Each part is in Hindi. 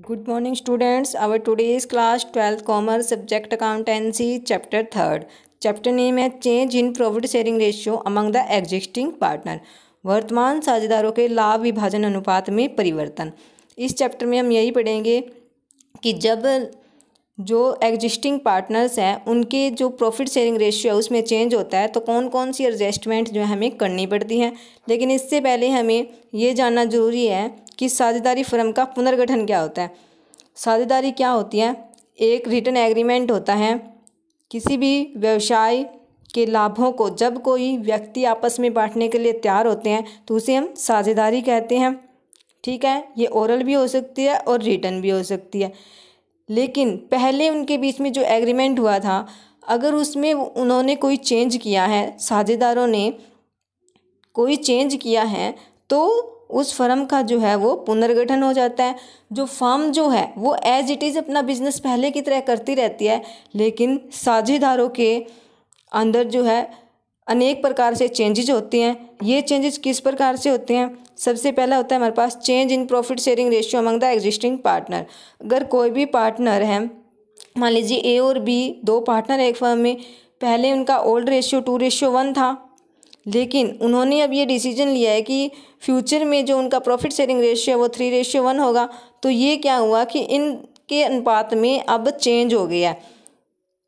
Good morning, students. Our today's class 12th Commerce subject Accountancy chapter 3rd. Chapter name है Change in Profit Sharing Ratio among the Existing Partner. वर्तमान साझेदारों के लाभ विभाजन अनुपात में परिवर्तन। इस चैप्टर में हम यही पढ़ेंगे कि जब जो एग्जिस्टिंग पार्टनर्स हैं उनके जो प्रॉफिट शेयरिंग रेशियो है उसमें चेंज होता है तो कौन कौन सी एडजस्टमेंट जो है हमें करनी पड़ती हैं। लेकिन इससे पहले हमें ये जानना ज़रूरी है कि साझेदारी फर्म का पुनर्गठन क्या होता है। साझेदारी क्या होती है? एक रिटन एग्रीमेंट होता है। किसी भी व्यवसाय के लाभों को जब कोई व्यक्ति आपस में बांटने के लिए तैयार होते हैं तो उसे हम साझेदारी कहते हैं। ठीक है, ये ओरल भी हो सकती है और रिटन भी हो सकती है। लेकिन पहले उनके बीच में जो एग्रीमेंट हुआ था, अगर उसमें उन्होंने कोई चेंज किया है, साझेदारों ने कोई चेंज किया है, तो उस फर्म का जो है वो पुनर्गठन हो जाता है। जो फर्म जो है वो एज इट इज़ अपना बिजनेस पहले की तरह करती रहती है, लेकिन साझेदारों के अंदर जो है अनेक प्रकार से चेंजेज होते हैं। ये चेंजेस किस प्रकार से होते हैं? सबसे पहला होता है हमारे पास change in profit sharing ratio among the existing partner. अगर कोई भी पार्टनर है, मान लीजिए ए और बी दो पार्टनर है एक फर्म में, पहले उनका ओल्ड रेशियो 2:1 था, लेकिन उन्होंने अब ये डिसीजन लिया है कि फ्यूचर में जो उनका प्रॉफिट शेयरिंग रेशियो है वो 3:1 होगा। तो ये क्या हुआ कि इनके अनुपात में अब चेंज हो गया है।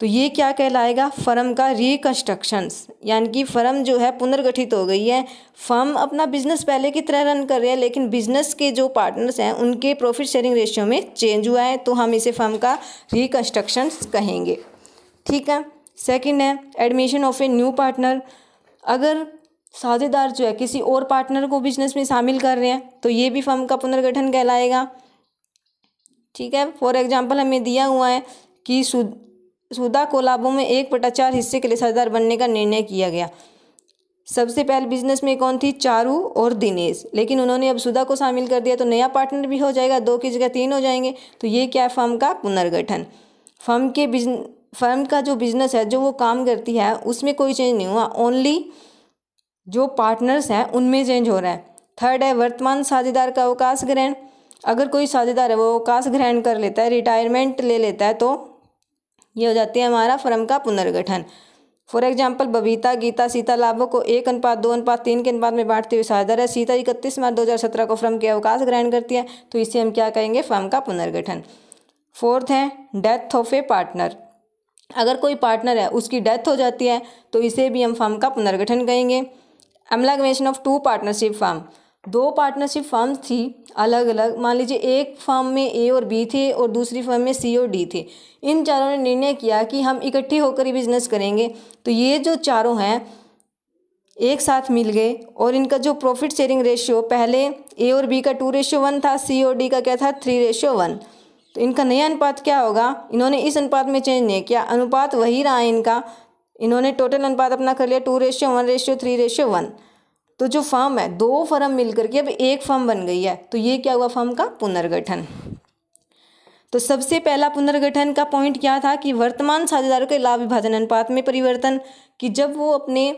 तो ये क्या कहलाएगा? फर्म का रिकंस्ट्रक्शंस, यानी कि फर्म जो है पुनर्गठित हो गई है। फर्म अपना बिजनेस पहले की तरह रन कर रहे हैं, लेकिन बिजनेस के जो पार्टनर्स हैं उनके प्रॉफिट शेयरिंग रेशियो में चेंज हुआ है, तो हम इसे फर्म का रिकंस्ट्रक्शंस कहेंगे। ठीक है। सेकंड है admission of a new partner. अगर साझेदार जो है किसी और पार्टनर को बिजनेस में शामिल कर रहे हैं तो ये भी फर्म का पुनर्गठन कहलाएगा। ठीक है। फॉर एग्जाम्पल हमें दिया हुआ है कि सुधा को लाभों में 1/4 हिस्से के लिए साझेदार बनने का निर्णय किया गया। सबसे पहले बिजनेस में कौन थी? चारू और दिनेश, लेकिन उन्होंने अब सुधा को शामिल कर दिया तो नया पार्टनर भी हो जाएगा, 2 की जगह 3 हो जाएंगे। तो ये क्या है? फर्म का पुनर्गठन। फर्म का जो बिजनेस है, जो वो काम करती है, उसमें कोई चेंज नहीं हुआ, ओनली जो पार्टनर्स हैं उनमें चेंज हो रहा है। थर्ड है वर्तमान साझेदार का अवकाश ग्रहण। अगर कोई साझेदार है वो अवकाश ग्रहण कर लेता है, रिटायरमेंट ले लेता है, तो ये हो जाती है हमारा फर्म का पुनर्गठन। फॉर एग्जाम्पल बबीता, गीता, सीता लाभों को 1:2:3 के अनुपात में बांटते हुए साझेदार है। सीता 31 मार्च 2017 को फर्म के अवकाश ग्रहण करती है, तो इसे हम क्या कहेंगे? फर्म का पुनर्गठन। फोर्थ है डेथ ऑफ ए पार्टनर। अगर कोई पार्टनर है उसकी डेथ हो जाती है तो इसे भी हम फर्म का पुनर्गठन कहेंगे। Amalgamation of 2 partnership firm. 2 partnership firms थी अलग अलग, मान लीजिए एक फर्म में ए और बी थे और दूसरी फर्म में सी और डी थे। इन चारों ने निर्णय किया कि हम इकट्ठे होकर ही बिजनेस करेंगे। तो ये जो चारों हैं एक साथ मिल गए और इनका जो प्रॉफिट शेयरिंग रेशियो पहले ए और बी का 2:1 था, सी और डी का क्या था? 3:1। तो इनका नया अनुपात क्या होगा? इन्होंने इस अनुपात में चेंज नहीं किया, अनुपात वही रहा इनका। इन्होंने टोटल अनुपात अपना कर लिया 2:1:3:1। तो जो फर्म है, 2 फर्म मिलकर के अब एक फर्म बन गई है, तो ये क्या हुआ? फर्म का पुनर्गठन। तो सबसे पहला पुनर्गठन का पॉइंट क्या था कि वर्तमान साझेदारों के लाभ विभाजन अनुपात में परिवर्तन, कि जब वो अपने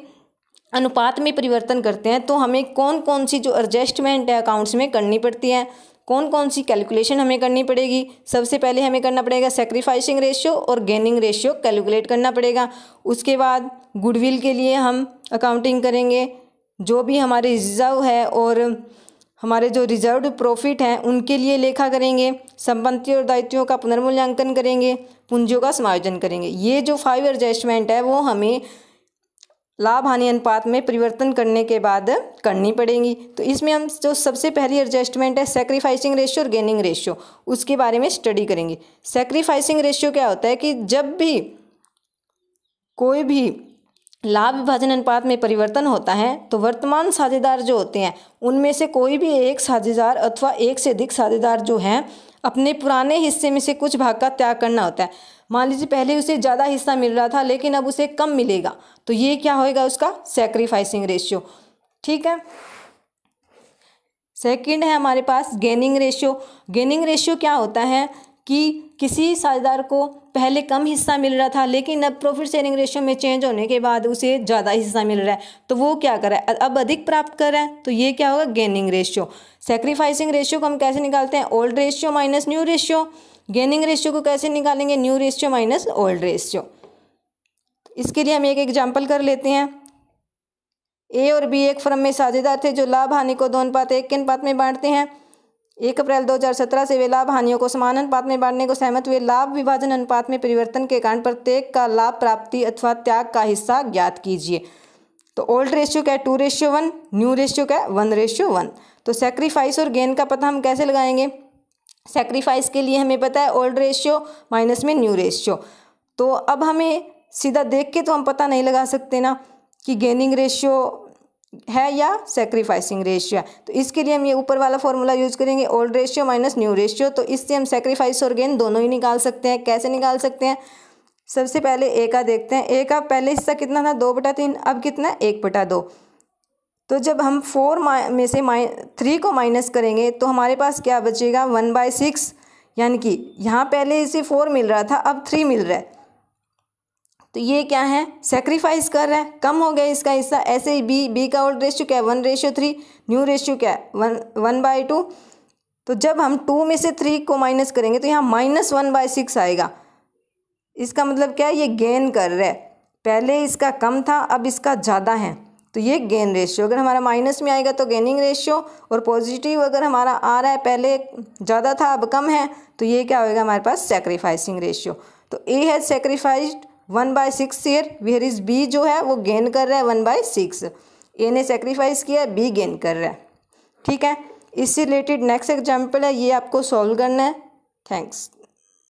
अनुपात में परिवर्तन करते हैं तो हमें कौन कौन सी जो एडजस्टमेंट है अकाउंट्स में करनी पड़ती है, कौन कौन सी कैलकुलेशन हमें करनी पड़ेगी। सबसे पहले हमें करना पड़ेगा सैक्रिफाइसिंग रेशियो और गेनिंग रेशियो कैलकुलेट करना पड़ेगा। उसके बाद गुडविल के लिए हम अकाउंटिंग करेंगे, जो भी हमारे रिजर्व है और हमारे जो रिजर्व्ड प्रॉफिट हैं उनके लिए लेखा करेंगे। संपत्ति और दायित्वों का पुनर्मूल्यांकन करेंगे, पूंजियों का समायोजन करेंगे। ये जो 5 एडजस्टमेंट है वो हमें लाभ हानि अनुपात में परिवर्तन करने के बाद करनी पड़ेंगी। तो इसमें हम जो सबसे पहली एडजस्टमेंट है सैक्रिफाइसिंग रेशियो और गेनिंग रेशियो, उसके बारे में स्टडी करेंगे। सैक्रिफाइसिंग रेशियो क्या होता है कि जब भी कोई भी लाभ विभाजन अनुपात में परिवर्तन होता है तो वर्तमान साझेदार जो होते हैं उनमें से कोई भी एक साझेदार अथवा एक से अधिक साझेदार जो हैं अपने पुराने हिस्से में से कुछ भाग का त्याग करना होता है। मान लीजिए पहले उसे ज़्यादा हिस्सा मिल रहा था लेकिन अब उसे कम मिलेगा, तो ये क्या होएगा? उसका सैक्रिफाइसिंग रेशियो। ठीक है। सेकंड है हमारे पास गेनिंग रेशियो। गेनिंग रेशियो क्या होता है कि किसी साझेदार को पहले कम हिस्सा मिल रहा था, लेकिन अब प्रॉफिट शेयरिंग रेशियो में चेंज होने के बाद उसे ज़्यादा हिस्सा मिल रहा है, तो वो क्या कर रहा है, अब अधिक प्राप्त कर रहा है, तो ये क्या होगा, गेनिंग रेशियो। सैक्रिफाइसिंग रेशियो को हम कैसे निकालते हैं, old ratio minus new ratio. Gaining ratio को कैसे निकालेंगे, new ratio minus old ratio. इसके लिए हम एक एग्जाम्पल कर लेते हैं। ए और बी एक फर्म में साझेदार थे जो लाभ हानि को 2:1 के अनुपात में बांटते हैं। 1 अप्रैल 2017 से वे लाभ हानियों को समान अनुपात में बांटने को सहमत हुए। लाभ विभाजन अनुपात में परिवर्तन के कारण प्रत्येक का लाभ प्राप्ति अथवा त्याग का हिस्सा ज्ञात कीजिए। तो ओल्ड रेशियो क्या है, 2:1, न्यू रेशियो क्या है, 1:1। तो सैक्रिफाइस और गेन का पता हम कैसे लगाएंगे, सैक्रिफाइस के लिए हमें पता है ओल्ड रेशियो माइनस में न्यू रेशियो। तो अब हमें सीधा देख के तो हम पता नहीं लगा सकते ना कि गेनिंग रेशियो है या सैक्रिफाइसिंग रेशियो है, तो इसके लिए हम ये ऊपर वाला फॉर्मूला यूज करेंगे, old ratio minus new ratio. तो इससे हम सैक्रिफाइस और गेन दोनों ही निकाल सकते हैं। कैसे निकाल सकते हैं, सबसे पहले ए का देखते हैं। ए का पहले हिस्सा कितना था, 2/3, अब कितना है, 1/2। तो जब हम 4 में से 3 को माइनस करेंगे तो हमारे पास क्या बचेगा, 1/6, यानी कि यहाँ पहले इसे 4 मिल रहा था, अब 3 मिल रहा है, तो ये क्या है, सेक्रीफाइस कर रहा है, कम हो गया इसका हिस्सा। ऐसे ही बी का ओल्ड रेशियो क्या है, 1:3, न्यू रेशियो क्या है, 1/2। तो जब हम 2 में से 3 को माइनस करेंगे तो यहाँ -1/6 आएगा। इसका मतलब क्या है, ये गेन कर रहा है, पहले इसका कम था अब इसका ज़्यादा है, तो ये गेन रेशियो। अगर हमारा माइनस में आएगा तो गेनिंग रेशियो, और पॉजिटिव अगर हमारा आ रहा है, पहले ज़्यादा था अब कम है, तो ये क्या होएगा हमारे पास, सैक्रिफाइसिंग रेशियो। तो ए है sacrificed 1/6 share, where is B जो है वो गेन कर रहा है 1/6। ए ने सेक्रीफाइस किया, बी गेन कर रहा है। ठीक है, इससे रिलेटेड नेक्स्ट एग्जाम्पल है, ये आपको सॉल्व करना है। थैंक्स।